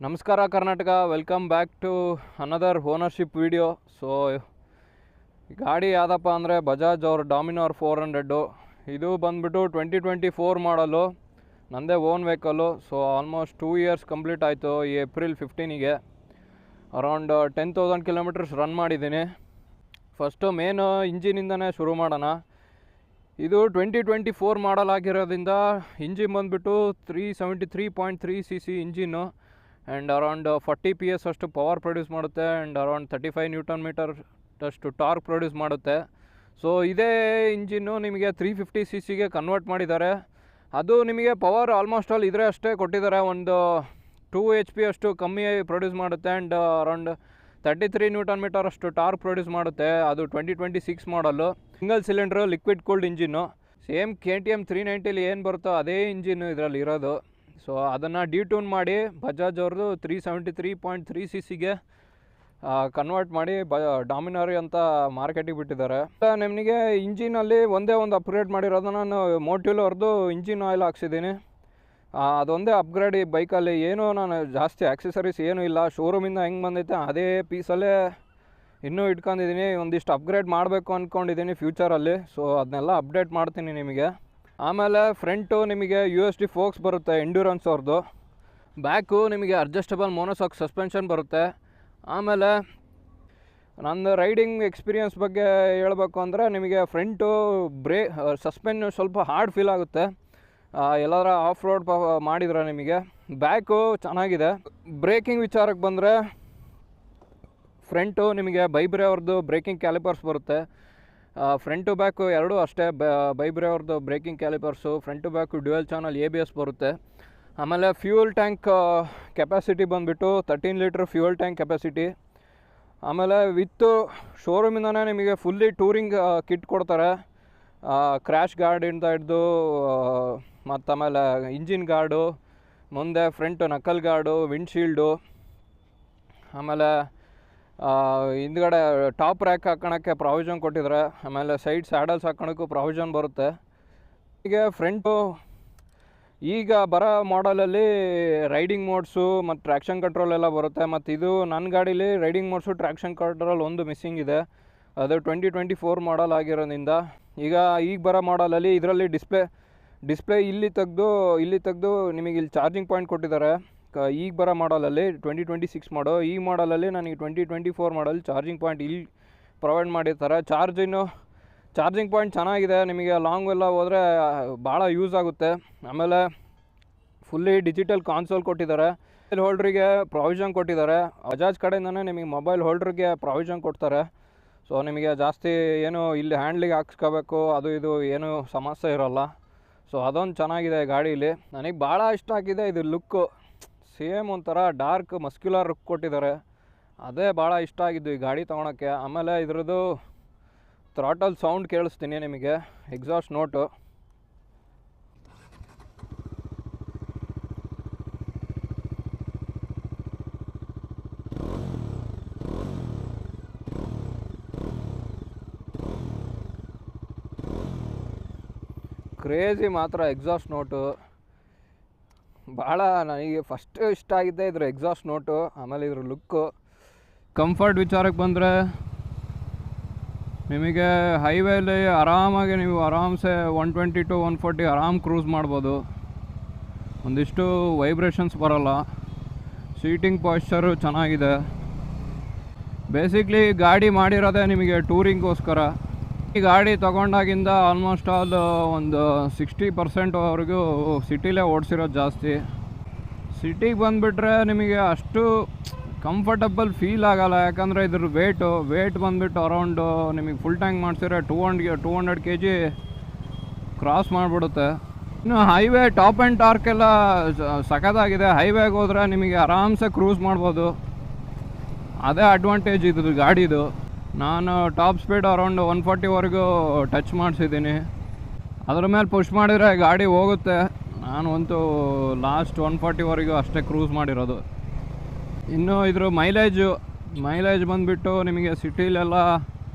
ನಮಸ್ಕಾರ Karnataka, welcome back to another ownership video. So ಗಾಡಿ ಯಾವುದಪ್ಪ ಅಂದರೆ ಬಜಾಜ್ ಅವ್ರ ಡಾಮಿನಾರ್ 400. ಇದು ಬಂದುಬಿಟ್ಟು 2024 ಮಾಡಲು, ನನ್ನದೇ own vehicle. So almost 2 years complete ಆಯಿತು. ಈ ಏಪ್ರಿಲ್ 15ಗೆ ಅರೌಂಡ್ 10,000 ಕಿಲೋಮೀಟರ್ಸ್ ರನ್ ಮಾಡಿದ್ದೀನಿ. ಫಸ್ಟು ಮೇನ್ ಇಂಜಿನಿಂದನೇ ಶುರು ಮಾಡೋಣ. ಇದು 2024 ಮಾಡಲ್ ಆಗಿರೋದ್ರಿಂದ ಇಂಜಿನ್ ಬಂದುಬಿಟ್ಟು 373.3 cc engine and around 40 PS ಅಷ್ಟು ಪವರ್ ಪ್ರೊಡ್ಯೂಸ್ ಮಾಡುತ್ತೆ ಆ್ಯಂಡ್ ಅರೌಂಡ್ 35 ನ್ಯೂಟನ್ ಮೀಟರ್ ಅಷ್ಟು ಟಾರ್ಕ್ ಪ್ರೊಡ್ಯೂಸ್ ಮಾಡುತ್ತೆ. ಸೊ ಇದೇ ಇಂಜಿನ್ನು ನಿಮಗೆ 350 cc ಕನ್ವರ್ಟ್ ಮಾಡಿದ್ದಾರೆ. ಅದು ನಿಮಗೆ ಪವರ್ ಆಲ್ಮೋಸ್ಟ್ ಆಲ್ ಇದ್ರೆ ಅಷ್ಟೇ ಕೊಟ್ಟಿದ್ದಾರೆ. ಒಂದು 2 HP ಅಷ್ಟು ಕಮ್ಮಿ ಪ್ರೊಡ್ಯೂಸ್ ಮಾಡುತ್ತೆ ಆ್ಯಂಡ್ ಅರೌಂಡ್ 33 ನ್ಯೂಟನ್ ಮೀಟರ್ ಅಷ್ಟು ಟಾರ್ಕ್ ಪ್ರೊಡ್ಯೂಸ್ ಮಾಡುತ್ತೆ. ಅದು 2026 ಮಾಡಲು, single cylinder liquid cooled engine. Same KTM 390 ಏನು ಬರುತ್ತೋ ಅದೇ ಇಂಜಿನ್ನು ಇದರಲ್ಲಿ ಇರೋದು. ಸೊ ಅದನ್ನು ಡಿಟ್ಯೂನ್ ಮಾಡಿ ಬಜಾಜ್ ಅವ್ರದ್ದು 373.3 cc ಕನ್ವರ್ಟ್ ಮಾಡಿ ಡಾಮಿನಾರಿ ಅಂತ ಮಾರ್ಕೆಟಿಗೆ ಬಿಟ್ಟಿದ್ದಾರೆ. ನಿಮಗೆ ಇಂಜಿನಲ್ಲಿ ಒಂದೇ ಒಂದು ಅಪ್ಗ್ರೇಡ್ ಮಾಡಿರೋದು, ನಾನು ಮೋಟಿವ್ ಅವ್ರದ್ದು ಇಂಜಿನ್ ಆಯಿಲ್ ಹಾಕ್ಸಿದ್ದೀನಿ. ಅದೊಂದೇ ಅಪ್ಗ್ರೇಡ್ ಈ ಬೈಕಲ್ಲಿ. ಏನೂ ನಾನು ಜಾಸ್ತಿ ಆಕ್ಸೆಸರೀಸ್ ಏನೂ ಇಲ್ಲ, ಶೋರೂಮಿಂದ ಹೆಂಗೆ ಬಂದೈತೆ ಅದೇ ಪೀಸಲ್ಲೇ ಇನ್ನೂ ಇಟ್ಕೊಂಡಿದ್ದೀನಿ. ಒಂದಿಷ್ಟು ಅಪ್ಗ್ರೇಡ್ ಮಾಡಬೇಕು ಅಂದ್ಕೊಂಡಿದ್ದೀನಿ ಫ್ಯೂಚರಲ್ಲಿ. ಸೊ ಅದನ್ನೆಲ್ಲ ಅಪ್ಡೇಟ್ ಮಾಡ್ತೀನಿ ನಿಮಗೆ. ಆಮೇಲೆ ಫ್ರಂಟು ನಿಮಗೆ USD ಫೋಕ್ಸ್ ಬರುತ್ತೆ ಎಂಡ್ಯೂರೆನ್ಸ್ ಅವ್ರದ್ದು. ಬ್ಯಾಕು ನಿಮಗೆ ಅಡ್ಜಸ್ಟಬಲ್ ಮೋನೋಸಾಕ್ ಸಸ್ಪೆನ್ಷನ್ ಬರುತ್ತೆ. ಆಮೇಲೆ ನನ್ನ ರೈಡಿಂಗ್ ಎಕ್ಸ್ಪೀರಿಯನ್ಸ್ ಬಗ್ಗೆ ಹೇಳಬೇಕು ಅಂದರೆ, ನಿಮಗೆ ಫ್ರಂಟು ಸಸ್ಪೆನ್ ಸ್ವಲ್ಪ ಹಾರ್ಡ್ ಫೀಲ್ ಆಗುತ್ತೆ ಎಲ್ಲಾರ ಆಫ್ ರೋಡ್ ಮಾಡಿದ್ರೆ. ನಿಮಗೆ ಬ್ಯಾಕು ಚೆನ್ನಾಗಿದೆ. ಬ್ರೇಕಿಂಗ್ ವಿಚಾರಕ್ಕೆ ಬಂದರೆ, ಫ್ರಂಟು ನಿಮಗೆ ಬೈಬ್ರೆ ಅವ್ರದ್ದು ಬ್ರೇಕಿಂಗ್ ಕ್ಯಾಲಿಪರ್ಸ್ ಬರುತ್ತೆ. ಫ್ರಂಟು ಬ್ಯಾಕು ಎರಡೂ ಅಷ್ಟೇ, ಬೈಬ್ರೆ ಅವ್ರದ್ದು braking calipers. Front back dual channel ABS ಬರುತ್ತೆ. ಆಮೇಲೆ ಫ್ಯೂಯಲ್ ಟ್ಯಾಂಕ್ ಕೆಪಾಸಿಟಿ ಬಂದುಬಿಟ್ಟು 13 ಲೀಟ್ರ್ ಫ್ಯೂಯಲ್ ಟ್ಯಾಂಕ್ ಕೆಪಾಸಿಟಿ. ಆಮೇಲೆ ವಿತ್ತು ಶೋರೂಮಿಂದನೇ ನಿಮಗೆ ಫುಲ್ಲಿ ಟೂರಿಂಗ್ ಕಿಟ್ ಕೊಡ್ತಾರೆ. ಕ್ರ್ಯಾಶ್ ಗಾರ್ಡಿಂದ ಹಿಡ್ದು ಮತ್ತು ಆಮೇಲೆ ಇಂಜಿನ್ ಗಾರ್ಡು, ಮುಂದೆ ಫ್ರಂಟ್ ನಕಲ್ ಗಾರ್ಡು, ವಿಂಡ್ಶೀಲ್ಡು, ಆಮೇಲೆ ಹಿಂದ್ಗಡೆ ಟಾಪ್ ರ್ಯಾಕ್ ಹಾಕೋಣಕ್ಕೆ ಪ್ರಾವಿಷನ್ ಕೊಟ್ಟಿದ್ದಾರೆ. ಆಮೇಲೆ ಸೈಡ್ ಸ್ಯಾಡಲ್ಸ್ ಹಾಕೋಣಕ್ಕೂ ಪ್ರಾವಿಷನ್ ಬರುತ್ತೆ. ಹೀಗೆ ಫ್ರಂಟು ಈಗ ಬರೋ ಮಾಡಲಲ್ಲಿ ರೈಡಿಂಗ್ ಮೋಡ್ಸು ಮತ್ತು ಟ್ರ್ಯಾಕ್ಷನ್ ಕಂಟ್ರೋಲ್ ಎಲ್ಲ ಬರುತ್ತೆ. ಮತ್ತು ಇದು ನನ್ನ ಗಾಡೀಲಿ ರೈಡಿಂಗ್ ಮೋಡ್ಸು ಟ್ರ್ಯಾಕ್ಷನ್ ಕಂಟ್ರೋಲ್ ಒಂದು ಮಿಸ್ಸಿಂಗ್ ಇದೆ. ಅದು 2024 ಮಾಡಲ್ ಆಗಿರೋದ್ರಿಂದ ಈಗ ಬರೋ ಮಾಡಲಲ್ಲಿ ಇದರಲ್ಲಿ ಡಿಸ್ಪ್ಲೇ ಇಲ್ಲಿ ತೆಗೆದು ನಿಮಗೆ ಇಲ್ಲಿ ಚಾರ್ಜಿಂಗ್ ಪಾಯಿಂಟ್ ಕೊಟ್ಟಿದ್ದಾರೆ. ಈಗ ಬರೋ ಮಾಡಲಲ್ಲಿ 2026 ಮಾಡೋ, ಈ ಮಾಡಲಲ್ಲಿ ನನಗೆ 2024 ಮಾಡಲ್ ಚಾರ್ಜಿಂಗ್ ಪಾಯಿಂಟ್ ಇಲ್ಲಿ ಪ್ರೊವೈಡ್ ಮಾಡಿರ್ತಾರೆ. ಚಾರ್ಜಿಂಗ್ ಪಾಯಿಂಟ್ ಚೆನ್ನಾಗಿದೆ. ನಿಮಗೆ ಲಾಂಗ್ ಎಲ್ಲ ಹೋದರೆ ಭಾಳ ಯೂಸ್ ಆಗುತ್ತೆ. ಆಮೇಲೆ ಫುಲ್ಲಿ ಡಿಜಿಟಲ್ ಕಾನ್ಸೋಲ್ ಕೊಟ್ಟಿದ್ದಾರೆ. ಮೊಬೈಲ್ ಹೋಲ್ಡ್ರಿಗೆ ಪ್ರಾವಿಷನ್ ಕೊಟ್ಟಿದ್ದಾರೆ. ಬಜಾಜ್ ಕಡೆಯಿಂದನೇ ನಿಮಗೆ ಮೊಬೈಲ್ ಹೋಲ್ಡ್ರಿಗೆ ಪ್ರಾವಿಷನ್ ಕೊಡ್ತಾರೆ. ಸೊ ನಿಮಗೆ ಜಾಸ್ತಿ ಏನು ಇಲ್ಲಿ ಹ್ಯಾಂಡ್ಲಿಗೆ ಹಾಕ್ಸ್ಕೋಬೇಕು ಅದು ಇದು ಏನೂ ಸಮಸ್ಯೆ ಇರೋಲ್ಲ. ಸೊ ಅದೊಂದು ಚೆನ್ನಾಗಿದೆ ಗಾಡೀಲಿ. ನನಗೆ ಭಾಳ ಇಷ್ಟ ಆಗಿದೆ ಇದು ಲುಕ್ಕು. ಸೇಮ್ ಒಂಥರ ಡಾರ್ಕ್ ಮಸ್ಕ್ಯುಲರ್ ಲುಕ್ ಕೊಟ್ಟಿದ್ದಾರೆ. ಅದೇ ಭಾಳ ಇಷ್ಟ ಆಗಿದ್ದು ಈ ಗಾಡಿ ತೊಗೊಳಕ್ಕೆ. ಆಮೇಲೆ ಇದ್ರದ್ದು ಥ್ರಾಟಲ್ ಸೌಂಡ್ ಕೇಳಿಸ್ತೀನಿ ನಿಮಗೆ, ಎಕ್ಸಾಸ್ಟ್ ನೋಟು. ಕ್ರೇಜಿ ಮಾತ್ರ ಎಕ್ಸಾಸ್ಟ್ ನೋಟು. ಭಾಳ ನನಗೆ ಫಸ್ಟ್ ಇಷ್ಟ ಆಗಿದ್ದೆ ಇದ್ರ ಎಕ್ಸಾಸ್ಟ್ ನೋಟು. ಆಮೇಲೆ ಇದ್ರ ಲುಕ್ಕು. ಕಂಫರ್ಟ್ ವಿಚಾರಕ್ಕೆ ಬಂದರೆ, ನಿಮಗೆ ಹೈವೇಲಿ ಆರಾಮಾಗಿ ನೀವು ಆರಾಮ್ಸೆ 120 to 140 ಆರಾಮ್ ಕ್ರೂಸ್ ಮಾಡ್ಬೋದು. ಒಂದಿಷ್ಟು ವೈಬ್ರೇಷನ್ಸ್ ಬರೋಲ್ಲ. ಸೀಟಿಂಗ್ ಪಾಶ್ಚರು ಚೆನ್ನಾಗಿದೆ. ಬೇಸಿಕ್ಲಿ ಗಾಡಿ ಮಾಡಿರೋದೇ ನಿಮಗೆ ಟೂರಿಂಗೋಸ್ಕರ. ಈ ಗಾಡಿ ತೊಗೊಂಡಾಗಿಂದ ಆಲ್ಮೋಸ್ಟ್ ಆಲ್ ಒಂದು 60%ವರೆಗೂ ಸಿಟಿಲೇ ಓಡಿಸಿರೋದು ಜಾಸ್ತಿ. ಸಿಟಿಗೆ ಬಂದುಬಿಟ್ರೆ ನಿಮಗೆ ಅಷ್ಟು ಕಂಫರ್ಟಬಲ್ ಫೀಲ್ ಆಗೋಲ್ಲ. ಯಾಕಂದರೆ ಇದ್ರ ವೇಟ್ ಬಂದುಬಿಟ್ಟು ಅರೌಂಡು ನಿಮಗೆ ಫುಲ್ ಟ್ಯಾಂಕ್ ಮಾಡಿಸಿದ್ರೆ 200 kg ಕ್ರಾಸ್ ಮಾಡಿಬಿಡುತ್ತೆ. ಇನ್ನು ಹೈವೇ ಟಾಪ್ ಆ್ಯಂಡ್ ಟಾರ್ಕ್ ಎಲ್ಲ ಸಖತ್ತಾಗಿದೆ. ಹೈವೇಗೆ ಹೋದರೆ ನಿಮಗೆ ಆರಾಮ್ಸೆ ಕ್ರೂಸ್ ಮಾಡ್ಬೋದು. ಅದೇ ಅಡ್ವಾಂಟೇಜ್ ಇದ್ರ ಗಾಡಿದು. ನಾನು ಟಾಪ್ ಸ್ಪೀಡ್ ಅರೌಂಡ್ 140ವರೆಗೂ ಟಚ್ ಮಾಡಿಸಿದ್ದೀನಿ. ಅದ್ರ ಮೇಲೆ ಪುಷ್ ಮಾಡಿದರೆ ಗಾಡಿ ಹೋಗುತ್ತೆ. ನಾನು ಅಂತೂ ಲಾಸ್ಟ್ 140ವರೆಗೂ ಅಷ್ಟೇ ಕ್ರೂಸ್ ಮಾಡಿರೋದು. ಇನ್ನು ಇದ್ರ ಮೈಲೇಜ್ ಬಂದುಬಿಟ್ಟು ನಿಮಗೆ ಸಿಟಿಲೆಲ್ಲ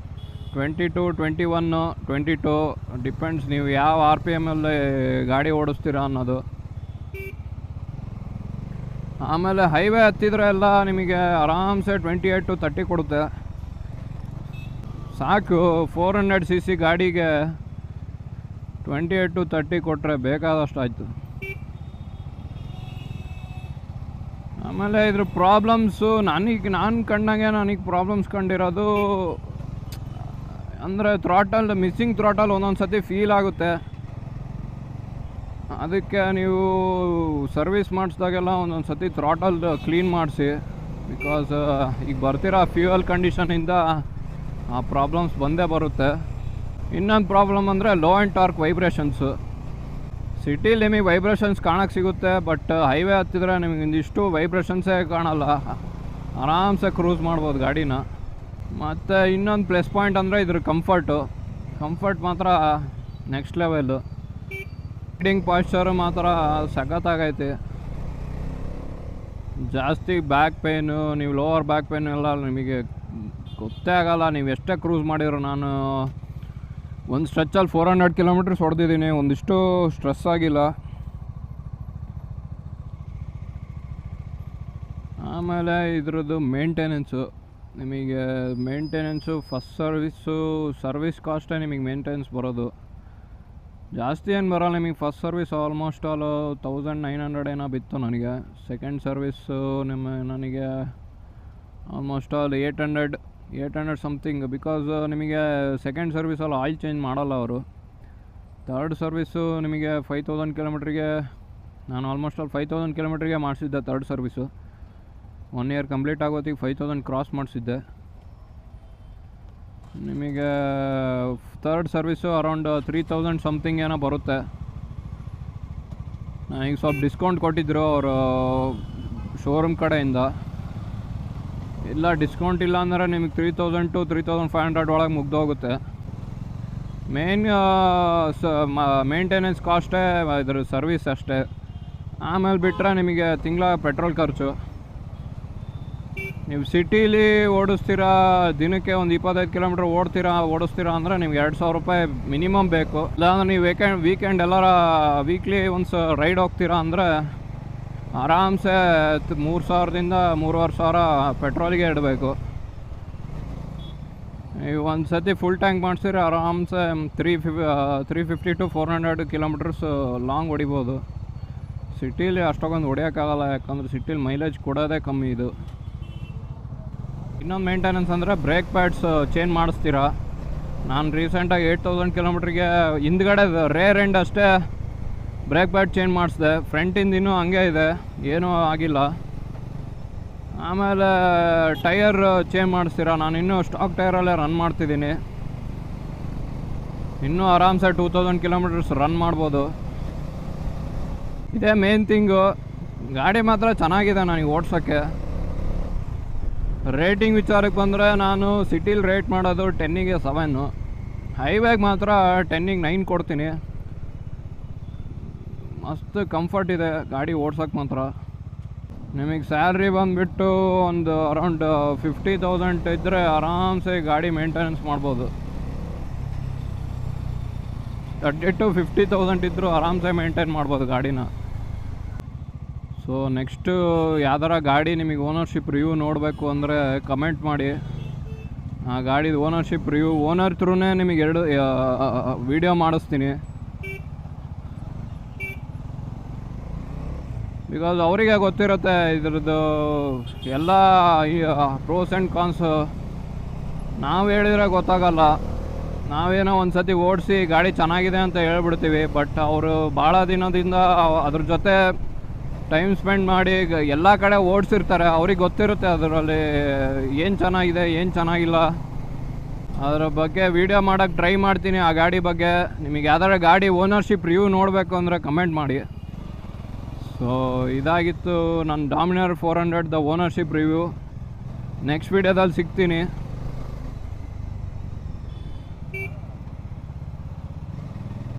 22, 21, 22 ಡಿಪೆಂಡ್ಸ್ ನೀವು ಯಾವ RPM ಅಲ್ಲಿ ಗಾಡಿ ಓಡಿಸ್ತೀರಾ ಅನ್ನೋದು. ಆಮೇಲೆ ಹೈವೇ ಹತ್ತಿದ್ರೆ ಎಲ್ಲ ನಿಮಗೆ ಆರಾಮ್ಸೆ 28 to 30 ಕೊಡುತ್ತೆ. ಸಾಕು 400cc ಗಾಡಿಗೆ 28 to 30 ಕೊಟ್ಟರೆ ಬೇಕಾದಷ್ಟು ಆಯಿತು. ಆಮೇಲೆ ಇದ್ರ ಪ್ರಾಬ್ಲಮ್ಸು ನಾನು ಕಂಡಂಗೆ ಪ್ರಾಬ್ಲಮ್ಸ್ ಕಂಡಿರೋದು ಅಂದರೆ ಮಿಸ್ಸಿಂಗ್ ಥ್ರಾಟಲ್ ಒಂದೊಂದು ಸತಿ ಫೀಲ್ ಆಗುತ್ತೆ. ಅದಕ್ಕೆ ನೀವು ಸರ್ವಿಸ್ ಮಾಡಿಸಿದಾಗೆಲ್ಲ ಒಂದೊಂದು ಸತಿ ಥ್ರಾಟಲ್ ಕ್ಲೀನ್ ಮಾಡಿಸಿ. ಬಿಕಾಸ್ ಈಗ ಬರ್ತಿರೋ ಫ್ಯೂಯಲ್ ಕಂಡೀಷನಿಂದ ಆ ಪ್ರಾಬ್ಲಮ್ಸ್ ಬಂದೇ ಬರುತ್ತೆ. ಇನ್ನೊಂದು ಪ್ರಾಬ್ಲಮ್ ಅಂದರೆ ಲೋ ಆ್ಯಂಡ್ ಟಾರ್ಕ್ ವೈಬ್ರೇಷನ್ಸು. ಸಿಟೀಲಿ ನಿಮಗೆ ವೈಬ್ರೇಷನ್ಸ್ ಕಾಣೋಕ್ಕೆ ಸಿಗುತ್ತೆ, ಬಟ್ ಹೈವೇ ಹತ್ತಿದ್ರೆ ನಿಮಗೆ ಇಂದಿಷ್ಟು ವೈಬ್ರೇಷನ್ಸೇ ಕಾಣಲ್ಲ. ಆರಾಮ್ಸೆ ಕ್ರೂಸ್ ಮಾಡ್ಬೋದು ಗಾಡಿನ. ಮತ್ತು ಇನ್ನೊಂದು ಪ್ಲಸ್ ಪಾಯಿಂಟ್ ಅಂದರೆ ಇದ್ರ ಕಂಫರ್ಟ್ ಮಾತ್ರ ನೆಕ್ಸ್ಟ್ ಲೆವೆಲ್ಲು. ರೈಡಿಂಗ್ ಪಾಶ್ಚರು ಮಾತ್ರ ಸಖತ್ತಾಗೈತಿ. ಜಾಸ್ತಿ ಬ್ಯಾಕ್ ಪೇನು, ನೀವು ಲೋವರ್ ಬ್ಯಾಕ್ ಪೇನ್ ಎಲ್ಲ ನಿಮಗೆ ಗೊತ್ತೇ ಆಗಲ್ಲ. ನೀವು ಎಷ್ಟೇ ಕ್ರೂಸ್ ಮಾಡಿದ್ರು, ನಾನು ಒಂದು ಸ್ಟ್ರೆಚ್ಚಲ್ಲಿ 400 ಕಿಲೋಮೀಟರ್ಸ್ ಹೊಡೆದಿದ್ದೀನಿ, ಒಂದಿಷ್ಟು ಸ್ಟ್ರೆಸ್ ಆಗಿಲ್ಲ. ಆಮೇಲೆ ಇದ್ರದ್ದು ಮೇಂಟೆನೆನ್ಸು ಫಸ್ಟ್ ಸರ್ವಿಸ್ ಕಾಸ್ಟೇ ನಿಮಗೆ ಮೇಂಟೆನೆನ್ಸ್ ಬರೋದು. ಜಾಸ್ತಿ ಏನು ಬರೋಲ್ಲ ನಿಮಗೆ. ಫಸ್ಟ್ ಸರ್ವಿಸ್ ಆಲ್ಮೋಸ್ಟ್ ಆಲ್ 1900 ಏನೋ ಬಿತ್ತು ನನಗೆ. ಸೆಕೆಂಡ್ ಸರ್ವಿಸ್ಸು ನನಗೆ ಆಲ್ಮೋಸ್ಟ್ ಆಲ್ 800 ಸಮಥಿಂಗ್. ಬಿಕಾಸ್ ನಿಮಗೆ ಸೆಕೆಂಡ್ ಸರ್ವಿಸಲ್ಲಿ ಆಯಿಲ್ ಚೇಂಜ್ ಮಾಡಲ್ಲ ಅವರು. ಥರ್ಡ್ ಸರ್ವಿಸ್ಸು ನಿಮಗೆ 5000 ಕಿಲೋಮೀಟ್ರಿಗೆ, ನಾನು ಆಲ್ಮೋಸ್ಟ್ ಆಲ್ 5000 ಕಿಲೋಮೀಟ್ರಿಗೆ ಮಾಡಿಸಿದ್ದೆ ಥರ್ಡ್ ಸರ್ವಿಸು. 1 year ಕಂಪ್ಲೀಟ್ ಆಗೋತ್ತಿಗೆ 5000 ಕ್ರಾಸ್ ಮಾಡಿಸಿದ್ದೆ. ನಿಮಗೆ ಥರ್ಡ್ ಸರ್ವಿಸು ಅರೌಂಡ್ 3000 ಸಮಥಿಂಗ್ ಏನೋ ಬರುತ್ತೆ. ನನಗೆ ಸ್ವಲ್ಪ ಡಿಸ್ಕೌಂಟ್ ಕೊಟ್ಟಿದ್ದರು ಅವರು ಶೋರೂಮ್ ಕಡೆಯಿಂದ. ಇಲ್ಲ ಡಿಸ್ಕೌಂಟ್ ಇಲ್ಲ ಅಂದರೆ ನಿಮಗೆ 3000 to 3500 ಒಳಗೆ ಮುಗ್ದೋಗುತ್ತೆ. ಮೇಂಟೆನೆನ್ಸ್ ಕಾಸ್ಟೇ ಇದ್ರ ಸರ್ವಿಸ್ ಅಷ್ಟೇ. ಆಮೇಲೆ ಬಿಟ್ಟರೆ ನಿಮಗೆ ತಿಂಗಳ ಪೆಟ್ರೋಲ್ ಖರ್ಚು. ನೀವು ಸಿಟೀಲಿ ಓಡಿಸ್ತೀರಾ, ದಿನಕ್ಕೆ ಒಂದು 25 ಕಿಲೋಮೀಟ್ರ್ ಓಡಿಸ್ತೀರಾ ಅಂದರೆ ನಿಮ್ಗೆ 2000 ರೂಪಾಯಿ ಮಿನಿಮಮ್ ಬೇಕು. ಇಲ್ಲಾಂದ್ರೆ ನೀವು ವೀಕೆಂಡ್ ಎಲ್ಲರ ವೀಕ್ಲಿ ಒನ್ಸ್ ರೈಡ್ ಹೋಗ್ತೀರಾ ಅಂದರೆ ಆರಾಮ್ಸೆ 3000ದಿಂದ 3500 ಪೆಟ್ರೋಲಿಗೆ ಇಡಬೇಕು. ನೀವು ಒಂದು ಸತಿ ಫುಲ್ ಟ್ಯಾಂಕ್ ಮಾಡಿಸಿದ್ರೆ ಆರಾಮ್ಸೆ 350 to 400 ಕಿಲೋಮೀಟರ್ಸ್ ಲಾಂಗ್ ಹೊಡಿಬೋದು. ಸಿಟೀಲಿ ಅಷ್ಟೊಂದು ಹೊಡಿಯೋಕ್ಕಾಗಲ್ಲ, ಯಾಕಂದರೆ ಸಿಟೀಲಿ ಮೈಲೇಜ್ ಕೊಡೋದೇ ಕಮ್ಮಿ ಇದು. ಇನ್ನೊಂದು ಮೇಂಟೆನೆನ್ಸ್ ಅಂದರೆ ಬ್ರೇಕ್ ಪ್ಯಾಡ್ಸ್ ಚೇಂಜ್ ಮಾಡಿಸ್ತೀರಾ. ನಾನು ರೀಸೆಂಟಾಗಿ 8000 ಕಿಲೋಮೀಟ್ರಿಗೆ ಹಿಂದ್ಗಡೆ ರೇರ್ ಎಂಡ್ ಅಷ್ಟೇ ಬ್ರೇಕ್ ಪ್ಯಾಡ್ ಚೇಂಜ್ ಮಾಡಿಸಿದೆ. ಫ್ರಂಟಿಂದ ಇನ್ನೂ ಹಂಗೆ ಇದೆ, ಏನೂ ಆಗಿಲ್ಲ. ಆಮೇಲೆ ಟೈರ್ ಚೇಂಜ್ ಮಾಡಿಸ್ತೀರಾ. ನಾನು ಇನ್ನೂ ಸ್ಟಾಕ್ ಟೈರಲ್ಲೇ ರನ್ ಮಾಡ್ತಿದ್ದೀನಿ. ಇನ್ನೂ ಆರಾಮ್ಸೆ 2000 ಕಿಲೋಮೀಟರ್ಸ್ ರನ್ ಮಾಡ್ಬೋದು. ಇದೇ ಮೇನ್ ಥಿಂಗು. ಗಾಡಿ ಮಾತ್ರ ಚೆನ್ನಾಗಿದೆ ನನಗೆ ಓಡ್ಸೋಕ್ಕೆ. ರೇಟಿಂಗ್ ವಿಚಾರಕ್ಕೆ ಬಂದರೆ ನಾನು ಸಿಟೀಲಿ ರೇಟ್ ಮಾಡೋದು 10ಗೆ 7, ಹೈವೇಗೆ ಮಾತ್ರ 10ಗೆ 9 ಕೊಡ್ತೀನಿ. ಮಸ್ತ್ ಕಂಫರ್ಟ್ ಇದೆ ಗಾಡಿ ಓಡ್ಸೋಕ್ಕೆ ಮಾತ್ರ. ನಿಮಗೆ ಸ್ಯಾಲ್ರಿ ಬಂದುಬಿಟ್ಟು ಒಂದು ಅರೌಂಡ್ 50,000 ಇದ್ದರೆ ಆರಾಮ್ಸೆ ಗಾಡಿ ಮೇಂಟೆನೆನ್ಸ್ ಮಾಡ್ಬೋದು. 30 to 50,000 ಇದ್ದರೂ ಆರಾಮ್ಸೆ ಮೇಂಟೈನ್ ಮಾಡ್ಬೋದು ಗಾಡಿನ. ಸೊ ನೆಕ್ಸ್ಟು ಯಾವ್ದಾರ ಗಾಡಿ ನಿಮಗೆ ಓನರ್ಶಿಪ್ ರಿವ್ಯೂ ನೋಡಬೇಕು ಅಂದರೆ ಕಮೆಂಟ್ ಮಾಡಿ. ಆ ಗಾಡಿದು ಓನರ್ಶಿಪ್ ರಿವ್ಯೂ ಓನರ್ ಥ್ರೂನೇ ನಿಮಗೆ 2 ವೀಡಿಯೋ ಮಾಡಿಸ್ತೀನಿ. ಬಿಕಾಸ್ ಅವರಿಗೆ ಗೊತ್ತಿರುತ್ತೆ ಇದ್ರದ್ದು ಎಲ್ಲ ಪ್ರೋಸ್ ಆ್ಯಂಡ್ ಕಾನ್ಸು. ನಾವು ಹೇಳಿದ್ರೆ ಗೊತ್ತಾಗಲ್ಲ. ನಾವೇನೋ ಒಂದು ಸತಿ ಓಡಿಸಿ ಗಾಡಿ ಚೆನ್ನಾಗಿದೆ ಅಂತ ಹೇಳ್ಬಿಡ್ತೀವಿ, ಬಟ್ ಅವರು ಭಾಳ ದಿನದಿಂದ ಅದ್ರ ಜೊತೆ ಟೈಮ್ ಸ್ಪೆಂಡ್ ಮಾಡಿ ಎಲ್ಲ ಕಡೆ ಓಡಿಸಿರ್ತಾರೆ. ಅವ್ರಿಗೆ ಗೊತ್ತಿರುತ್ತೆ ಅದರಲ್ಲಿ ಏನು ಚೆನ್ನಾಗಿದೆ ಏನು ಚೆನ್ನಾಗಿಲ್ಲ. ಅದರ ಬಗ್ಗೆ ವೀಡಿಯೋ ಮಾಡೋಕ್ಕೆ ಟ್ರೈ ಮಾಡ್ತೀನಿ. ಆ ಗಾಡಿ ಬಗ್ಗೆ ನಿಮಗೆ ಯಾವ್ದಾರ ಗಾಡಿ ಓನರ್ಶಿಪ್ ರಿವ್ಯೂ ನೋಡಬೇಕು ಅಂದರೆ ಕಮೆಂಟ್ ಮಾಡಿ. ಸೊ ಇದಾಗಿತ್ತು ನನ್ನ ಡಾಮಿನರ್ 400 ಓನರ್ಶಿಪ್ ರಿವ್ಯೂ. ನೆಕ್ಸ್ಟ್ ವೀಡಿಯೋದಲ್ಲಿ ಸಿಗ್ತೀನಿ.